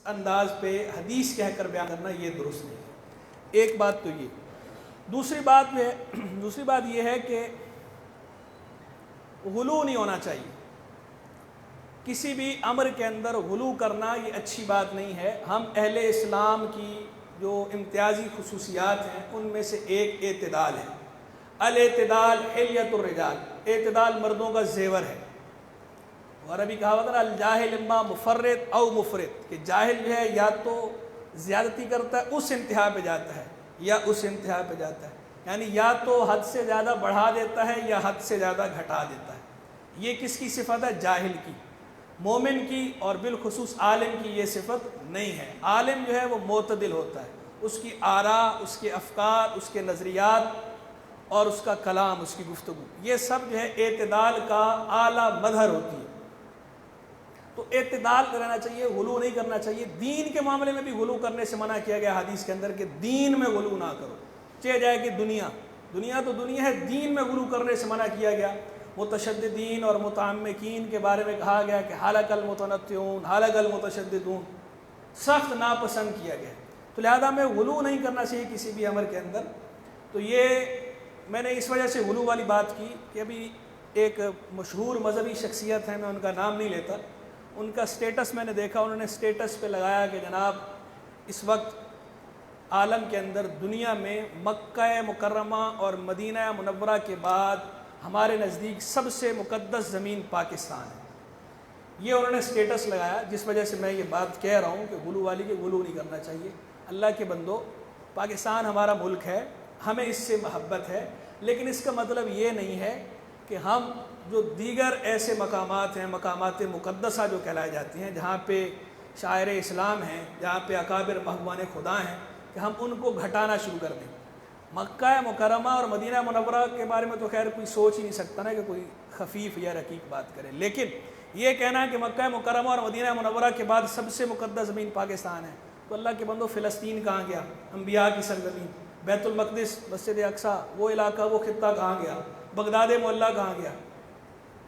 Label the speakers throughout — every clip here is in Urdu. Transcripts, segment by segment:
Speaker 1: انداز پہ حدیث کہہ کر بیان کرنا یہ درست نہیں ہے۔ ایک بات تو یہ، دوسری بات یہ ہے کہ غلو نہیں ہونا چاہیے، کسی بھی امر کے اندر غلو کرنا یہ اچھی بات نہیں ہے۔ ہم اہل اسلام کی جو امتیازی خصوصیات ہیں ان میں سے ایک اعتدال ہے۔ الاعتدال حلیۃ الرجال، اعتدال مردوں کا زیور ہے۔ اور ابھی کہاوت ہے الجاہل اما مفرط او مفرط، کہ جاہل جو ہے یا تو زیادتی کرتا ہے، اس انتہا پہ جاتا ہے، یا اس انتہا پہ جاتا ہے، یعنی یا تو حد سے زیادہ بڑھا دیتا ہے یا حد سے زیادہ گھٹا دیتا ہے۔ یہ کس کی صفت ہے؟ جاہل کی۔ مومن کی اور بالخصوص عالم کی یہ صفت نہیں ہے۔ عالم جو ہے وہ معتدل ہوتا ہے، اس کی آراء، اس کے افکار، اس کے نظریات اور اس کا کلام، اس کی گفتگو، یہ سب جو ہے اعتدال کا اعلیٰ مظہر ہوتی ہے۔ تو اعتدال رہنا چاہیے، غلو نہیں کرنا چاہیے۔ دین کے معاملے میں بھی غلو کرنے سے منع کیا گیا حدیث کے اندر کہ دین میں غلو نہ کرو، چاہے جائے کہ دنیا تو دنیا ہے، دین میں غلو کرنے سے منع کیا گیا۔ متشددین اور متعمقین کے بارے میں کہا گیا کہ حلق المتنطعون حلق المتشددون، سخت ناپسند کیا گیا۔ تو لہذا میں غلو نہیں کرنا چاہیے کسی بھی امر کے اندر۔ تو یہ میں نے اس وجہ سے غلو والی بات کی کہ ابھی ایک مشہور مذہبی شخصیت ہے، میں ان کا نام نہیں لیتا، ان کا سٹیٹس میں نے دیکھا، انہوں نے سٹیٹس پہ لگایا کہ جناب اس وقت عالم کے اندر دنیا میں مکہ مکرمہ اور مدینہ منورہ کے بعد ہمارے نزدیک سب سے مقدس زمین پاکستان ہے۔ یہ انہوں نے سٹیٹس لگایا، جس وجہ سے میں یہ بات کہہ رہا ہوں کہ غلو والی کہ غلو نہیں کرنا چاہیے۔ اللہ کے بندو، پاکستان ہمارا ملک ہے، ہمیں اس سے محبت ہے، لیکن اس کا مطلب یہ نہیں ہے کہ ہم جو دیگر ایسے مقامات ہیں، مقامات مقدسہ جو کہلائی جاتی ہیں، جہاں پہ شاعر اسلام ہیں، جہاں پہ اکابر محبوبان خدا ہیں، کہ ہم ان کو گھٹانا شروع کر دیں۔ مکہ مکرمہ اور مدینہ منورہ کے بارے میں تو خیر کوئی سوچ ہی نہیں سکتا نا کہ کوئی خفیف یا رقیق بات کرے، لیکن یہ کہنا ہے کہ مکہ مکرمہ اور مدینہ منورہ کے بعد سب سے مقدس زمین پاکستان ہے، تو اللہ کے بندو فلسطین کہاں گیا؟ انبیاء کی سرزمین، بیت المقدس، مسجد اقصیٰ، وہ علاقہ، وہ خطہ کہاں گیا؟ بغداد معلیٰ کہاں گیا؟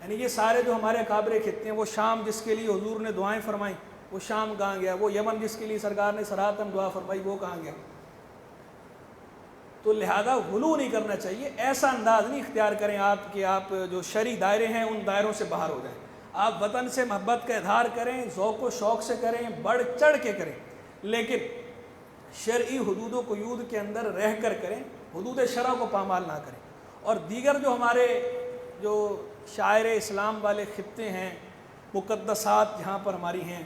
Speaker 1: یعنی یہ سارے جو ہمارے اکابر خطے ہیں، وہ شام جس کے لیے حضور نے دعائیں فرمائیں، وہ شام کہاں گیا؟ وہ یمن جس کے لیے سرکار نے صراحتاً دعا فرمائی، وہ کہاں گیا؟ تو لہذا غلو نہیں کرنا چاہیے۔ ایسا انداز نہیں اختیار کریں آپ کہ آپ جو شرعی دائرے ہیں ان دائروں سے باہر ہو جائیں۔ آپ وطن سے محبت کا اظہار کریں، ذوق و شوق سے کریں، بڑھ چڑھ کے کریں، لیکن شرعی حدود و قیود کے اندر رہ کر کریں، حدود شرع کو پامال نہ کریں۔ اور دیگر جو ہمارے جو شاعر اسلام والے خطے ہیں، مقدسات جہاں پر ہماری ہیں،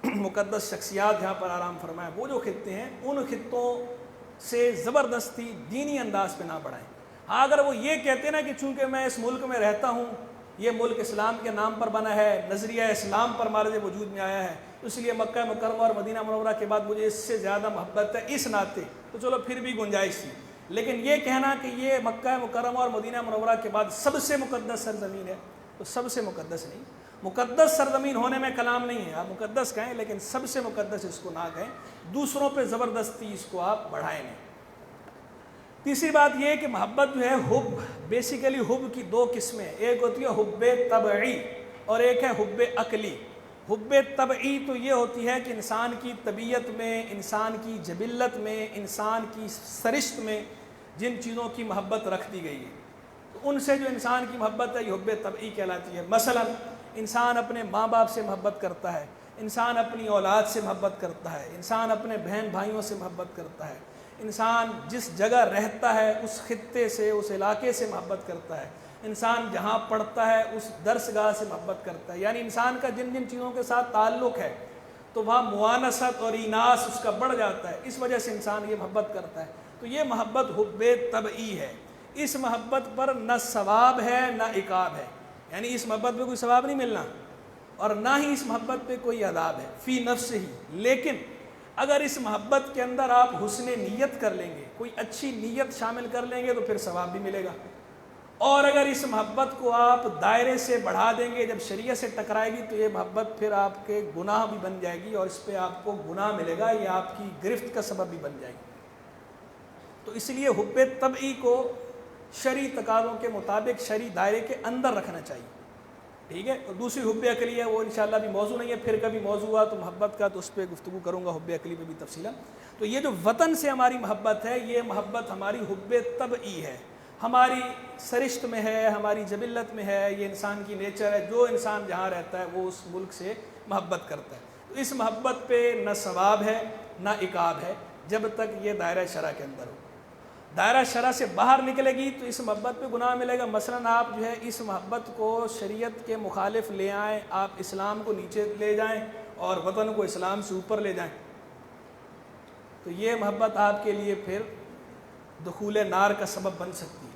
Speaker 1: مقدس شخصیات جہاں پر آرام فرمائیں، وہ جو خطے ہیں ان خطوں سے زبردستی دینی انداز پہ نہ بڑھائیں۔ ہاں اگر وہ یہ کہتے ہیں نا کہ چونکہ میں اس ملک میں رہتا ہوں، یہ ملک اسلام کے نام پر بنا ہے، نظریہ اسلام پر مارج وجود میں آیا ہے، اس لیے مکہ مکرمہ اور مدینہ منورہ کے بعد مجھے اس سے زیادہ محبت ہے اس ناطے، تو چلو پھر بھی گنجائش تھی۔ لیکن یہ کہنا کہ یہ مکہ مکرمہ اور مدینہ منورہ کے بعد سب سے مقدس سرزمین ہے، تو سب سے مقدس نہیں، مقدس سرزمین ہونے میں کلام نہیں ہے، آپ مقدس کہیں لیکن سب سے مقدس اس کو نہ کہیں، دوسروں پہ زبردستی اس کو آپ بڑھائیں نہیں۔ تیسری بات یہ کہ محبت جو ہے، حب، بیسیکلی حب کی دو قسمیں، ایک ہوتی ہے حب طبعی اور ایک ہے حب عقلی۔ حب طبعی تو یہ ہوتی ہے کہ انسان کی طبیعت میں، انسان کی جبلت میں، انسان کی سرشت میں جن چیزوں کی محبت رکھ دی گئی ہے، تو ان سے جو انسان کی محبت ہے یہ حب طبعی کہلاتی ہے۔ مثلا انسان اپنے ماں باپ سے محبت کرتا ہے، انسان اپنی اولاد سے محبت کرتا ہے، انسان اپنے بہن بھائیوں سے محبت کرتا ہے، انسان جس جگہ رہتا ہے اس خطے سے، اس علاقے سے محبت کرتا ہے، انسان جہاں پڑھتا ہے اس درس گاہ سے محبت کرتا ہے، یعنی انسان کا جن جن چیزوں کے ساتھ تعلق ہے تو وہاں موانست اور ایناس اس کا بڑھ جاتا ہے، اس وجہ سے انسان یہ محبت کرتا ہے۔ تو یہ محبت حب طبعی ہے۔ اس محبت پر نہ ثواب ہے نہ عقاب ہے، یعنی اس محبت پہ کوئی ثواب نہیں ملنا اور نہ ہی اس محبت پہ کوئی عذاب ہے فی نفس ہی۔ لیکن اگر اس محبت کے اندر آپ حسن نیت کر لیں گے، کوئی اچھی نیت شامل کر لیں گے تو پھر ثواب بھی ملے گا، اور اگر اس محبت کو آپ دائرے سے بڑھا دیں گے، جب شریعت سے ٹکرائے گی تو یہ محبت پھر آپ کے گناہ بھی بن جائے گی اور اس پہ آپ کو گناہ ملے گا، یہ آپ کی گرفت کا سبب بھی بن جائے گی۔ تو اس لیے حب طبعی کو شرعی تقاضوں کے مطابق شرعی دائرے کے اندر رکھنا چاہیے۔ ٹھیک ہے. اور دوسری حب عقلی ہے، وہ انشاءاللہ بھی موضوع نہیں ہے، پھر کبھی موضوع ہوا تو محبت کا تو اس پہ گفتگو کروں گا، حب عقلی پہ بھی تفصیلا. تو یہ جو وطن سے ہماری محبت ہے، یہ محبت ہماری حب طبعی ہے، ہماری سرشت میں ہے، ہماری جبلت میں ہے، یہ انسان کی نیچر ہے. جو انسان جہاں رہتا ہے وہ اس ملک سے محبت کرتا ہے. تو اس محبت پہ نہ ثواب ہے نہ عقاب ہے جب تک یہ دائرہ شرع کے اندر ہو. دائرہ شرع سے باہر نکلے گی تو اس محبت پہ گناہ ملے گا. مثلا آپ جو ہے اس محبت کو شریعت کے مخالف لے آئیں، آپ اسلام کو نیچے لے جائیں اور وطن کو اسلام سے اوپر لے جائیں، تو یہ محبت آپ کے لیے پھر دخول نار کا سبب بن سکتی ہے.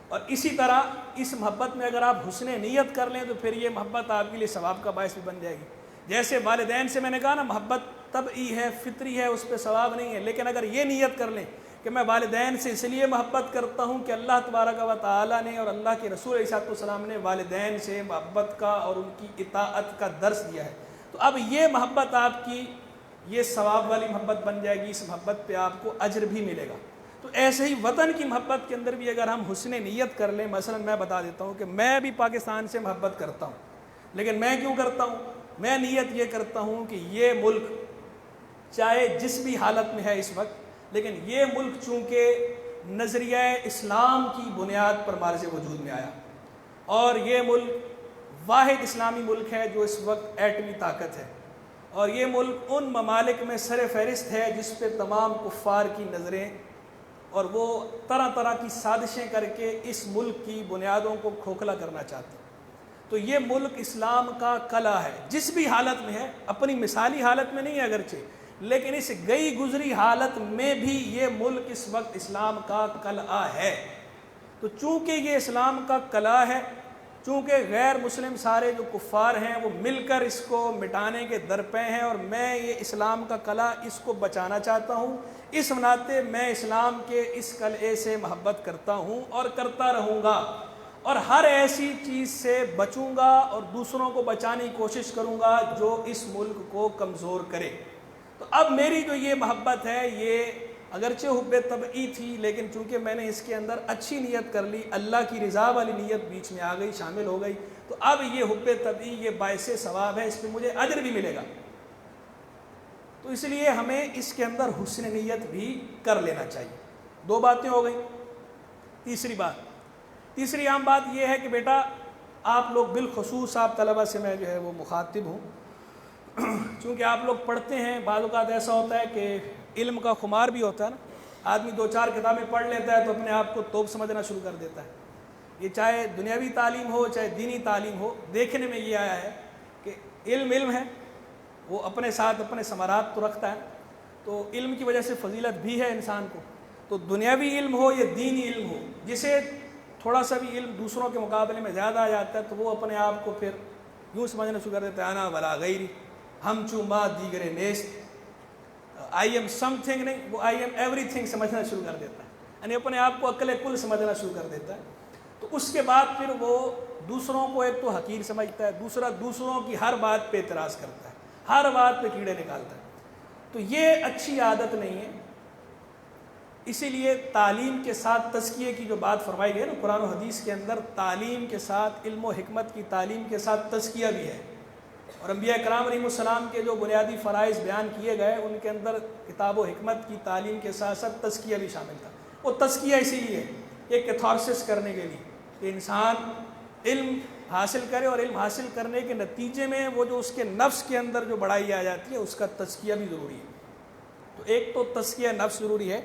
Speaker 1: اور اسی طرح اس محبت میں اگر آپ حسن نیت کر لیں تو پھر یہ محبت آپ کے لیے ثواب کا باعث بھی بن جائے گی. جیسے والدین سے میں نے کہا نا، محبت طبعی ہے، فطری ہے، اس پہ ثواب نہیں ہے. لیکن اگر یہ نیت کر لیں کہ میں والدین سے اس لیے محبت کرتا ہوں کہ اللہ تبارک و تعالیٰ نے اور اللہ کے رسول علیہ السلام نے والدین سے محبت کا اور ان کی اطاعت کا درس دیا ہے، تو اب یہ محبت آپ کی یہ ثواب والی محبت بن جائے گی. اس محبت پہ آپ کو اجر بھی ملے گا. تو ایسے ہی وطن کی محبت کے اندر بھی اگر ہم حسن نیت کر لیں، مثلا میں بتا دیتا ہوں کہ میں بھی پاکستان سے محبت کرتا ہوں، لیکن میں کیوں کرتا ہوں؟ میں نیت یہ کرتا ہوں کہ یہ ملک چاہے جس بھی حالت میں ہے اس وقت، لیکن یہ ملک چونکہ نظریہ اسلام کی بنیاد پر مارز وجود میں آیا، اور یہ ملک واحد اسلامی ملک ہے جو اس وقت ایٹمی طاقت ہے، اور یہ ملک ان ممالک میں سر فہرست ہے جس پہ تمام کفار کی نظریں اور وہ طرح طرح کی سازشیں کر کے اس ملک کی بنیادوں کو کھوکھلا کرنا چاہتے ہیں. تو یہ ملک اسلام کا قلعہ ہے، جس بھی حالت میں ہے، اپنی مثالی حالت میں نہیں ہے اگرچہ، لیکن اس گئی گزری حالت میں بھی یہ ملک اس وقت اسلام کا قلعہ ہے. تو چونکہ یہ اسلام کا قلعہ ہے، چونکہ غیر مسلم سارے جو کفار ہیں وہ مل کر اس کو مٹانے کے درپے ہیں، اور میں یہ اسلام کا قلعہ اس کو بچانا چاہتا ہوں، اس ناطے میں اسلام کے اس قلعے سے محبت کرتا ہوں اور کرتا رہوں گا، اور ہر ایسی چیز سے بچوں گا اور دوسروں کو بچانے کی کوشش کروں گا جو اس ملک کو کمزور کرے. تو اب میری جو یہ محبت ہے، یہ اگرچہ حب طبعی تھی، لیکن چونکہ میں نے اس کے اندر اچھی نیت کر لی، اللہ کی رضا والی نیت بیچ میں آ گئی، شامل ہو گئی، تو اب یہ حب طبعی یہ باعث ثواب ہے، اس پہ مجھے اجر بھی ملے گا. تو اس لیے ہمیں اس کے اندر حسن نیت بھی کر لینا چاہیے. دو باتیں ہو گئیں. تیسری عام بات یہ ہے کہ بیٹا آپ لوگ، بالخصوص آپ طلبہ سے میں جو ہے وہ مخاطب ہوں، چونکہ آپ لوگ پڑھتے ہیں، بعض اوقات ایسا ہوتا ہے کہ علم کا خمار بھی ہوتا ہے نا، آدمی 2-4 کتابیں پڑھ لیتا ہے تو اپنے آپ کو توپ سمجھنا شروع کر دیتا ہے. یہ چاہے دنیاوی تعلیم ہو چاہے دینی تعلیم ہو، دیکھنے میں یہ آیا ہے کہ علم ہے، وہ اپنے ساتھ اپنے ثمرات تو رکھتا ہے. تو علم کی وجہ سے فضیلت بھی ہے انسان کو. تو دنیاوی علم ہو یا دینی علم ہو، جسے تھوڑا سا بھی علم دوسروں کے مقابلے میں زیادہ آ جاتا ہے تو وہ اپنے آپ کو پھر یوں سمجھنا شروع کر دیتا ہے، انا ولا غیری، ہم چوما دیگر نیست، آئی ایم سم تھنگ، نہیں، وہ آئی ایم ایوری تھنگ سمجھنا شروع کر دیتا ہے، یعنی اپنے آپ کو عقل کل سمجھنا شروع کر دیتا ہے. تو اس کے بعد پھر وہ دوسروں کو ایک تو حقیر سمجھتا ہے، دوسرا دوسروں کی ہر بات پہ اعتراض کرتا ہے، ہر بات پہ کیڑے نکالتا ہے. تو یہ اچھی عادت نہیں ہے. اسی لیے تعلیم کے ساتھ تزکیے کی جو بات فرمائی گئی ہے نا قرآن و حدیث کے اندر، تعلیم کے ساتھ، علم و حکمت کی تعلیم کے ساتھ تزکیہ بھی ہے. اور انبیاء کرام علیہ السلام کے جو بنیادی فرائض بیان کیے گئے ان کے اندر کتاب و حکمت کی تعلیم کے ساتھ ساتھ تزکیہ بھی شامل تھا. وہ تزکیہ اسی لیے ایک کیتھارسس کرنے کے لیے کہ انسان علم حاصل کرے، اور علم حاصل کرنے کے نتیجے میں وہ جو اس کے نفس کے اندر جو بڑائی آ جاتی ہے اس کا تزکیہ بھی ضروری ہے. تو ایک تو تزکیہ نفس ضروری ہے.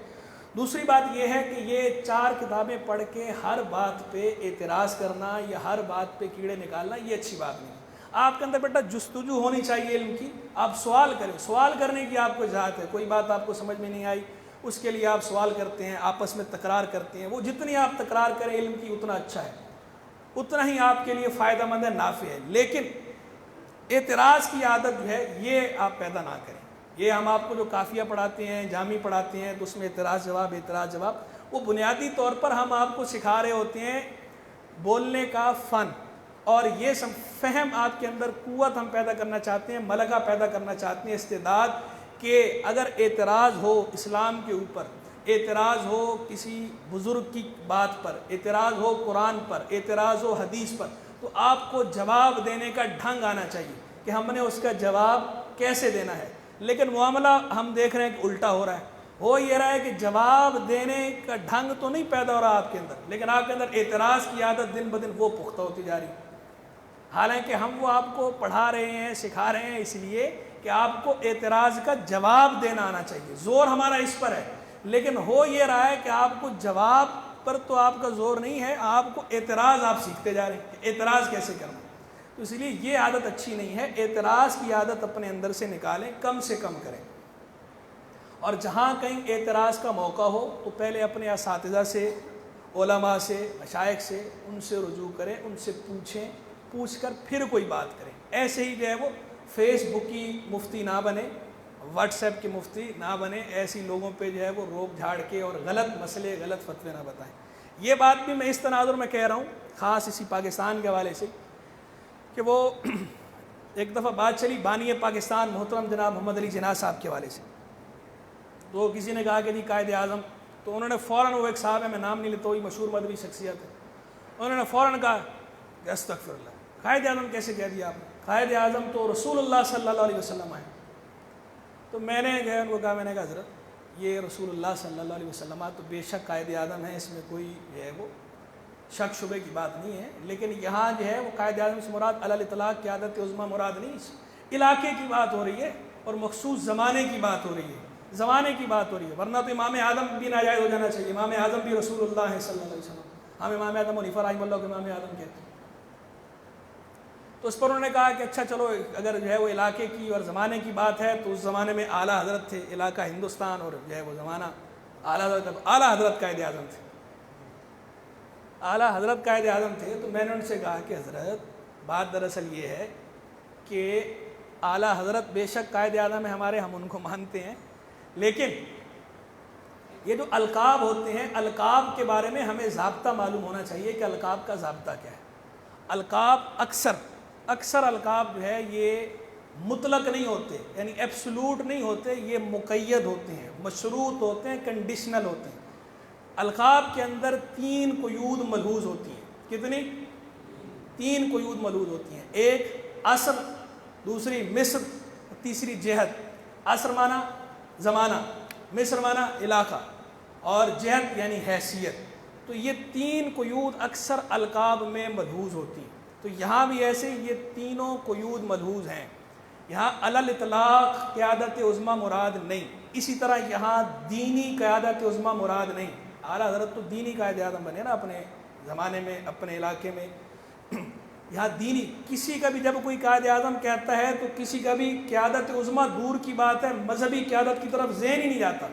Speaker 1: دوسری بات یہ ہے کہ یہ 4 کتابیں پڑھ کے ہر بات پہ اعتراض کرنا یا ہر بات پہ کیڑے نکالنا یہ اچھی بات نہیں. آپ کے اندر بیٹا جستجو ہونی چاہیے علم کی. آپ سوال کریں، سوال کرنے کی آپ کو اجازت ہے. کوئی بات آپ کو سمجھ میں نہیں آئی اس کے لیے آپ سوال کرتے ہیں، آپس میں تکرار کرتے ہیں. وہ جتنی آپ تکرار کریں علم کی اتنا اچھا ہے، اتنا ہی آپ کے لیے فائدہ مند ہے، نافع ہے. لیکن اعتراض کی عادت جو ہے یہ آپ پیدا نہ کریں. یہ ہم آپ کو جو کافیہ پڑھاتے ہیں، جامی پڑھاتے ہیں، تو اس میں اعتراض جواب، وہ بنیادی طور پر ہم آپ کو سکھا رہے ہوتے ہیں بولنے کا فن، اور یہ فہم آپ کے اندر قوت ہم پیدا کرنا چاہتے ہیں، ملکہ پیدا کرنا چاہتے ہیں، استعداد، کہ اگر اعتراض ہو اسلام کے اوپر، اعتراض ہو کسی بزرگ کی بات پر، اعتراض ہو قرآن پر، اعتراض ہو حدیث پر، تو آپ کو جواب دینے کا ڈھنگ آنا چاہیے کہ ہم نے اس کا جواب کیسے دینا ہے. لیکن معاملہ ہم دیکھ رہے ہیں کہ الٹا ہو رہا ہے. ہو یہ رہا ہے کہ جواب دینے کا ڈھنگ تو نہیں پیدا ہو رہا آپ کے اندر، لیکن آپ کے اندر اعتراض کی عادت دن بدن وہ پختہ ہوتی جا رہی. حالانکہ ہم وہ آپ کو پڑھا رہے ہیں، سکھا رہے ہیں اس لیے کہ آپ کو اعتراض کا جواب دینا آنا چاہیے. زور ہمارا اس پر ہے، لیکن ہو یہ رہا ہے کہ آپ کو جواب پر تو آپ کا زور نہیں ہے، آپ کو اعتراض آپ سیکھتے جا رہے ہیں کہ اعتراض کیسے کرنا. تو اس لیے یہ عادت اچھی نہیں ہے. اعتراض کی عادت اپنے اندر سے نکالیں، کم سے کم کریں. اور جہاں کہیں اعتراض کا موقع ہو تو پہلے اپنے اساتذہ سے، علماء سے، مشائخ سے، ان سے رجوع کریں، ان سے پوچھیں، پوچھ کر پھر کوئی بات کریں. ایسے ہی جو ہے وہ فیس بک کی مفتی نہ بنے، واٹس ایپ کے مفتی نہ بنے. ایسی لوگوں پہ جو ہے وہ روک جھاڑ کے اور غلط مسئلے، غلط فتوے نہ بتائیں. یہ بات بھی میں اس تناظر میں کہہ رہا ہوں، خاص اسی پاکستان کے حوالے سے، کہ وہ ایک دفعہ بات چلی بانی پاکستان محترم جناب محمد علی جناح صاحب کے حوالے سے. تو کسی نے کہا کہ جی قائد اعظم، تو انہوں نے فوراً، وہ ایک صاحب ہے میں نام نہیں لیتا، وہی مشہور مدنی شخصیت ہے، انہوں نے فوراً کہا کہ استغفر اللہ، قائد اعظم کیسے کہہ دیا آپ نے؟ قائد اعظم تو رسول اللہ صلی اللہ علیہ وسلم آئے. تو میں نے جو ہے ان کو کہا، میں نے کہا حضرت یہ رسول اللہ صلی اللہ علیہ وسلم تو بے شک قائد اعظم ہے، اس میں کوئی جو ہے وہ شک شبے کی بات نہیں ہے، لیکن یہاں جو ہے وہ قائد اعظم سے مراد علی الاطلاق قیادت عظمیٰ مراد نہیں، اس علاقے کی بات ہو رہی ہے اور مخصوص زمانے کی بات ہو رہی ہے، زمانے کی بات ہو رہی ہے. ورنہ تو امام اعظم بھی ناجائز ہو جانا چاہیے. امام اعظم بھی رسول اللہ ہے صلی اللہ علیہ وسلم. ہم امام اعظم حنیفہ رحمہ اللہ کو امام اعظم کہتے ہیں. تو اس پر انہوں نے کہا کہ اچھا چلو، اگر جو ہے وہ علاقے کی اور زمانے کی بات ہے تو اس زمانے میں اعلیٰ حضرت تھے، علاقہ ہندوستان اور جو ہے وہ زمانہ اعلیٰ حضرت قائد اعظم تھے، اعلیٰ حضرت قائد اعظم تھے. تو میں نے ان سے کہا کہ حضرت بات دراصل یہ ہے کہ اعلیٰ حضرت بے شک قائد اعظم ہے ہمارے، ہم ان کو مانتے ہیں، لیکن یہ جو القاب ہوتے ہیں، القاب کے بارے میں ہمیں ضابطہ معلوم ہونا چاہیے کہ القاب کا ضابطہ کیا ہے. القاب اکثر القاب جو ہے یہ مطلق نہیں ہوتے، یعنی ایبسولوٹ نہیں ہوتے، یہ مقید ہوتے ہیں، مشروط ہوتے ہیں، کنڈیشنل ہوتے ہیں. القاب کے اندر 3 قیود ملحوظ ہوتی ہیں. کتنی؟ 3 قیود ملحوظ ہوتی ہیں. ایک عصر، دوسری مصر، تیسری جہت. عصر معنی زمانہ، مصر معنی علاقہ، اور جہت یعنی حیثیت. تو یہ 3 قیود اکثر القاب میں ملحوظ ہوتی ہیں. تو یہاں بھی ایسے یہ تینوں قیود ملحوظ ہیں. یہاں علی الاطلاق قیادت عظمیٰ مراد نہیں. اسی طرح یہاں دینی قیادت عظمیٰ مراد نہیں. اعلیٰ حضرت تو دینی قائد اعظم بنے نا اپنے زمانے میں، اپنے علاقے میں. یہاں دینی، کسی کا بھی جب کوئی قائد اعظم کہتا ہے تو کسی کا بھی قیادت عظمیٰ دور کی بات ہے، مذہبی قیادت کی طرف ذہن ہی نہیں جاتا،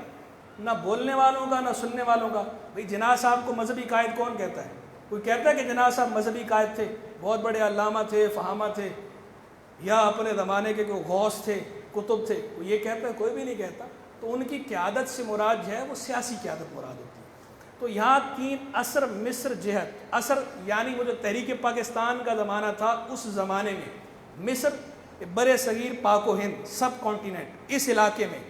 Speaker 1: نہ بولنے والوں کا نہ سننے والوں کا. بھئی جناح صاحب کو مذہبی قائد کون کہتا ہے؟ کوئی کہتا ہے کہ جناح صاحب مذہبی قائد تھے، بہت بڑے علامہ تھے، فہامہ تھے، یا اپنے زمانے کے کوئی غوث تھے، کتب تھے؟ کوئی یہ کہتا ہے؟ کوئی بھی نہیں کہتا. تو ان کی قیادت سے مراد جو ہے وہ سیاسی قیادت مراد ہوتی ہے. تو یہاں 3 عصر، مصر، جہت. عصر یعنی وہ جو تحریک پاکستان کا زمانہ تھا اس زمانے میں، مصر بر صغیر پاک و ہند سب کانٹیننٹ اس علاقے میں،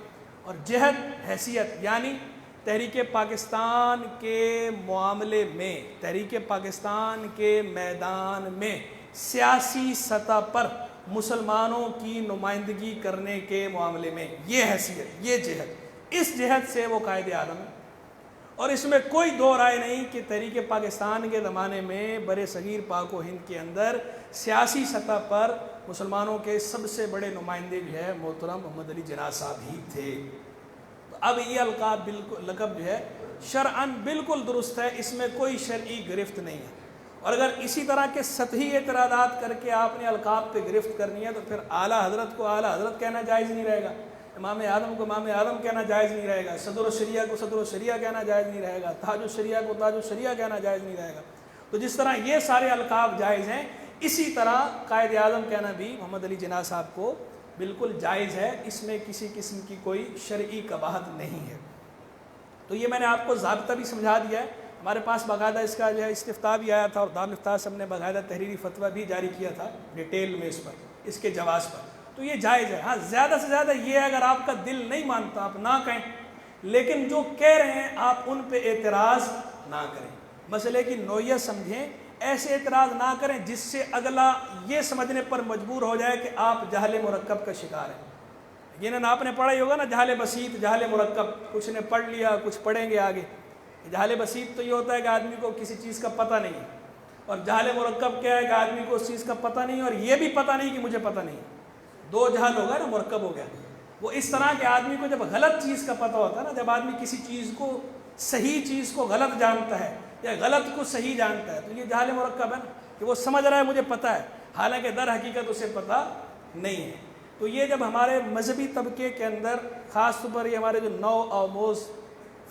Speaker 1: اور جہت حیثیت یعنی تحریک پاکستان کے معاملے میں، تحریک پاکستان کے میدان میں سیاسی سطح پر مسلمانوں کی نمائندگی کرنے کے معاملے میں یہ حیثیت، یہ جہت. اس جہت سے وہ قائد اعظم ہے. اور اس میں کوئی دو رائے نہیں کہ تحریک پاکستان کے زمانے میں بر صغیر پاک و ہند کے اندر سیاسی سطح پر مسلمانوں کے سب سے بڑے نمائندے جو ہے محترم محمد علی جناح صاحب ہی تھے. تو اب یہ القاب بالکل، لقب جو ہے شرعاً بالکل درست ہے، اس میں کوئی شرعی گرفت نہیں ہے. اور اگر اسی طرح کے سطحی اعتراضات کر کے آپ نے القاب پہ گرفت کرنی ہے تو پھر اعلیٰ حضرت کو اعلیٰ حضرت کہنا جائز نہیں رہے گا، امام اعظم کو امام اعظم کہنا جائز نہیں رہے گا، صدر الشریعہ کو صدر الشریعہ کہنا جائز نہیں رہے گا، تاج الشریعہ کو تاج الشریعہ کہنا جائز نہیں رہے گا. تو جس طرح یہ سارے القاب جائز ہیں، اسی طرح قائد اعظم کہنا بھی محمد علی جناح صاحب کو بالکل جائز ہے. اس میں کسی قسم کی کوئی شرعی قباحت نہیں ہے. تو یہ میں نے آپ کو ضابطہ بھی سمجھا دیا ہے. ہمارے پاس باقاعدہ اس کا جو ہے استفتاء بھی آیا تھا، اور دارالفتاء سے ہم نے باقاعدہ تحریری فتویٰ بھی جاری کیا تھا ڈیٹیل میں اس پر، اس کے جواز پر. تو یہ جائز ہے. ہاں زیادہ سے زیادہ یہ اگر آپ کا دل نہیں مانتا آپ نہ کہیں، لیکن جو کہہ رہے ہیں آپ ان پہ اعتراض نہ کریں، مسئلے کی نوعیت سمجھیں. ایسے اعتراض نہ کریں جس سے اگلا یہ سمجھنے پر مجبور ہو جائے کہ آپ جہل مرکب کا شکار ہیں۔ یقیناً آپ نے پڑھا ہی ہوگا نا جہل بسیط جہل مرکب، کچھ نے پڑھ لیا کچھ پڑھیں گے آگے۔ جہل بسیط تو یہ ہوتا ہے کہ آدمی کو کسی چیز کا پتہ نہیں ہے، اور جہل مرکب کیا ہے کہ آدمی کو اس چیز کا پتہ نہیں اور یہ بھی پتہ نہیں کہ مجھے پتہ نہیں۔ دو جہل ہو گیا نا، مرکب ہو گیا۔ وہ اس طرح کہ آدمی کو جب غلط چیز کا پتہ ہوتا ہے نا، جب آدمی کسی چیز کو صحیح چیز کو غلط جانتا ہے یا غلط کو صحیح جانتا ہے، تو یہ جہل مرکب ہے نا، کہ وہ سمجھ رہا ہے مجھے پتہ ہے، حالانکہ در حقیقت اسے پتہ نہیں ہے۔ تو یہ جب ہمارے مذہبی طبقے کے اندر، خاص طور پر یہ ہمارے جو نو آموز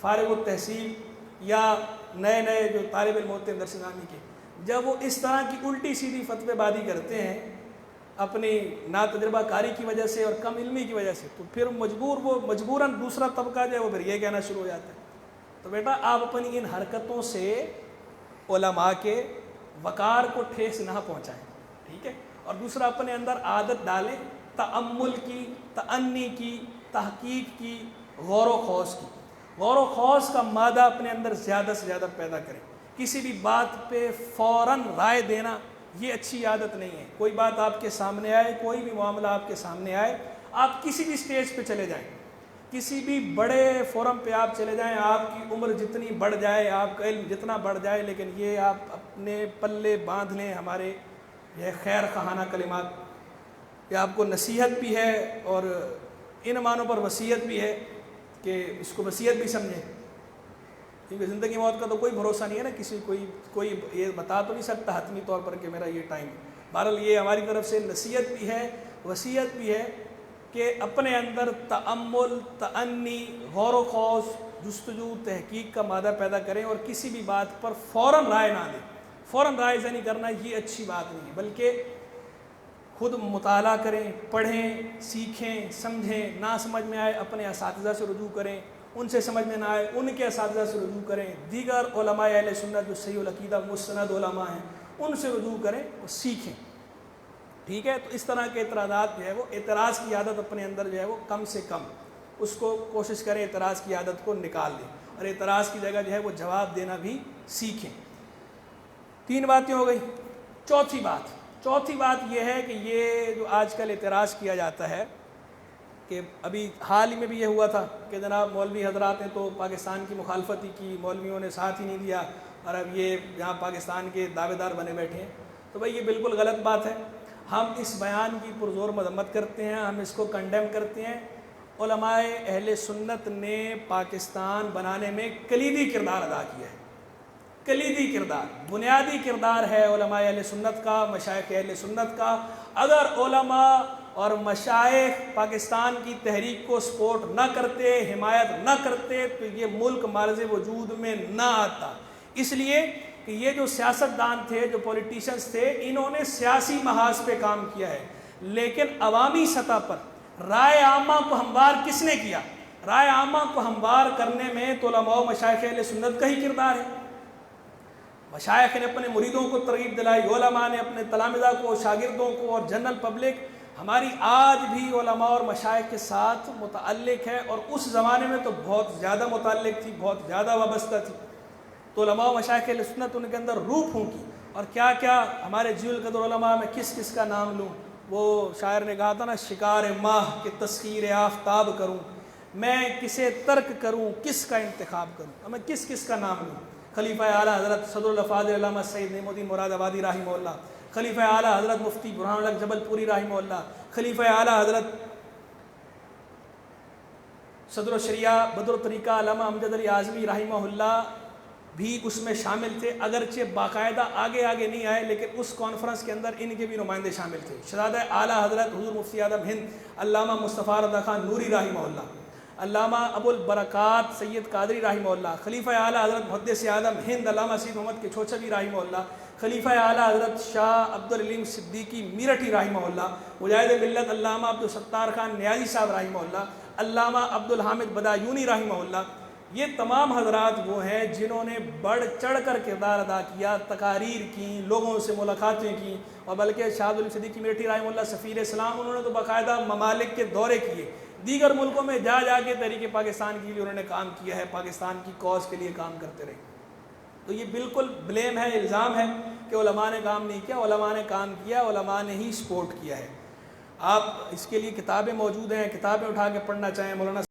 Speaker 1: فارغ التحصیل یا نئے نئے جو طالب علم ہوتے ہیں درس نامی کے، جب وہ اس طرح کی الٹی سیدھی فتوی بازی کرتے ہیں اپنی نا تجربہ کاری کی وجہ سے اور کم علمی کی وجہ سے، تو پھر وہ مجبوراً دوسرا طبقہ جو ہے وہ پھر یہ کہنا شروع ہو جاتا ہے۔ تو بیٹا آپ اپنی ان حرکتوں سے علماء کے وقار کو ٹھیس نہ پہنچائیں، ٹھیک ہے؟ اور دوسرا اپنے اندر عادت ڈالیں تأمل کی، تأنی کی، تحقیق کی، غور و خوض کی۔ غور و خوض کا مادہ اپنے اندر زیادہ سے زیادہ پیدا کریں۔ کسی بھی بات پہ فوراً رائے دینا یہ اچھی عادت نہیں ہے۔ کوئی بات آپ کے سامنے آئے، کوئی بھی معاملہ آپ کے سامنے آئے، آپ کسی بھی سٹیج پہ چلے جائیں، کسی بھی بڑے فورم پہ آپ چلے جائیں، آپ کی عمر جتنی بڑھ جائے، آپ کا علم جتنا بڑھ جائے، لیکن یہ آپ اپنے پلے باندھ لیں ہمارے یہ خیر خواہانہ کلمات، یہ آپ کو نصیحت بھی ہے اور ان معنوں پر وصیت بھی ہے کہ اس کو وصیت بھی سمجھیں، کیونکہ زندگی موت کا تو کوئی بھروسہ نہیں ہے نا، کسی کوئی یہ بتا تو نہیں سکتا حتمی طور پر کہ میرا یہ ٹائم ہے۔ بہرحال یہ ہماری طرف سے نصیحت بھی ہے، وصیت بھی ہے کہ اپنے اندر تأمل، تأنی، غور و خوض، جستجو، تحقیق کا مادہ پیدا کریں اور کسی بھی بات پر فوراً رائے نہ دیں۔ فوراً رائے نہیں کرنا یہ اچھی بات نہیں ہے، بلکہ خود مطالعہ کریں، پڑھیں، سیکھیں، سمجھیں، نہ سمجھ میں آئے اپنے اساتذہ سے رجوع کریں، ان سے سمجھ میں نہ آئے ان کے اساتذہ سے رجوع کریں، دیگر علماء اہل سنت جو صحیح العقیدہ مستند علماء ہیں ان سے رجوع کریں اور سیکھیں، ٹھیک ہے؟ تو اس طرح کے اعتراضات جو ہے وہ اعتراض کی عادت اپنے اندر جو ہے وہ کم سے کم اس کو کوشش کریں، اعتراض کی عادت کو نکال دیں اور اعتراض کی جگہ جو ہے وہ جواب دینا بھی سیکھیں۔ 3 باتیں ہو گئی۔ چوتھی بات یہ ہے کہ یہ جو آج کل اعتراض کیا جاتا ہے کہ ابھی حال ہی میں بھی یہ ہوا تھا کہ جناب مولوی حضرات نے تو پاکستان کی مخالفت ہی کی، مولویوں نے ساتھ ہی نہیں دیا اور اب یہ یہاں پاکستان کے دعوے دار بنے بیٹھے ہیں۔ تو بھائی یہ بالکل غلط بات ہے۔ ہم اس بیان کی پرزور مذمت کرتے ہیں، ہم اس کو کنڈیم کرتے ہیں۔ علماء اہل سنت نے پاکستان بنانے میں کلیدی کردار ادا کیا ہے، کلیدی کردار، بنیادی کردار ہے علماء اہل سنت کا، مشائخ اہل سنت کا۔ اگر علماء اور مشائخ پاکستان کی تحریک کو سپورٹ نہ کرتے، حمایت نہ کرتے، تو یہ ملک معرض وجود میں نہ آتا۔ اس لیے کہ یہ جو سیاستدان تھے، جو پولیٹیشنز تھے، انہوں نے سیاسی محاذ پہ کام کیا ہے، لیکن عوامی سطح پر رائے عامہ کو ہموار کس نے کیا؟ رائے عامہ کو ہموار کرنے میں تو علماء و مشائخ اہل سنت کا ہی کردار ہے۔ مشائخ نے اپنے مریدوں کو ترغیب دلائی، علماء نے اپنے تلامذہ کو، شاگردوں کو، اور جنرل پبلک ہماری آج بھی علماء اور مشائخ کے ساتھ متعلق ہے، اور اس زمانے میں تو بہت زیادہ متعلق تھی، بہت زیادہ وابستہ تھی۔ تو علماء و مشائخ اہل سنت ان کے اندر روح پھونکی، اور کیا کیا ہمارے جیل القدر علماء میں کس کس کا نام لوں؟ وہ شاعر نے کہا تھا نا، شکار ماہ کے تسخیر آفتاب کروں، میں کسے ترک کروں، کس کا انتخاب کروں، میں کس کس کا نام لوں؟ خلیفہ اعلیٰ حضرت صدر الافاضل علامہ سید نعیم الدین مراد آبادی رحمہ اللہ، خلیفہ اعلیٰ حضرت مفتی برہان الحق جبل پوری رحمہ اللہ، خلیفہ اعلیٰ حضرت صدر الشریعہ بدر الطریقہ علامہ امجد علی اعظمی رحمہ اللہ بھی اس میں شامل تھے، اگرچہ باقاعدہ آگے نہیں آئے، لیکن اس کانفرنس کے اندر ان کے بھی نمائندے شامل تھے۔ شہزادہ اعلیٰ حضرت حضور مفتی اعظم ہند علامہ مصطفیٰ رضا خان نوری رحمہ اللہ، علامہ ابو البرکات سید قادری رحمہ اللہ، خلیفہ اعلیٰ حضرت محدث اعظم ہند علامہ سید محمد کے چھوچھوی رحمہ اللہ، خلیفہ اعلیٰ حضرت شاہ عبدالعلیم صدیقی میرٹھی رحمہ اللہ، مجاہد ملت علامہ عبدالستار خان نیازی صاحب رحمہ اللہ، علامہ عبدالحامد بدایونی رحمہ اللہ۔ یہ تمام حضرات وہ ہیں جنہوں نے بڑھ چڑھ کر کردار ادا کیا، تقاریر کی، لوگوں سے ملاقاتیں کی، اور بلکہ شاہ عبدالعلیم صدیقی میرٹھی رحمہ اللہ سفیر اسلام، انہوں نے تو باقاعدہ ممالک کے دورے کیے، دیگر ملکوں میں جا کے تحریک پاکستان کے لیے انہوں نے کام کیا ہے، پاکستان کی کاز کے لیے کام کرتے رہے۔ تو یہ بالکل بلیم ہے، الزام ہے کہ علماء نے کام نہیں کیا، علماء نے کام کیا، علماء نے ہی سپورٹ کیا ہے۔ آپ اس کے لیے کتابیں موجود ہیں، کتابیں اٹھا کے پڑھنا چاہیں، مولانا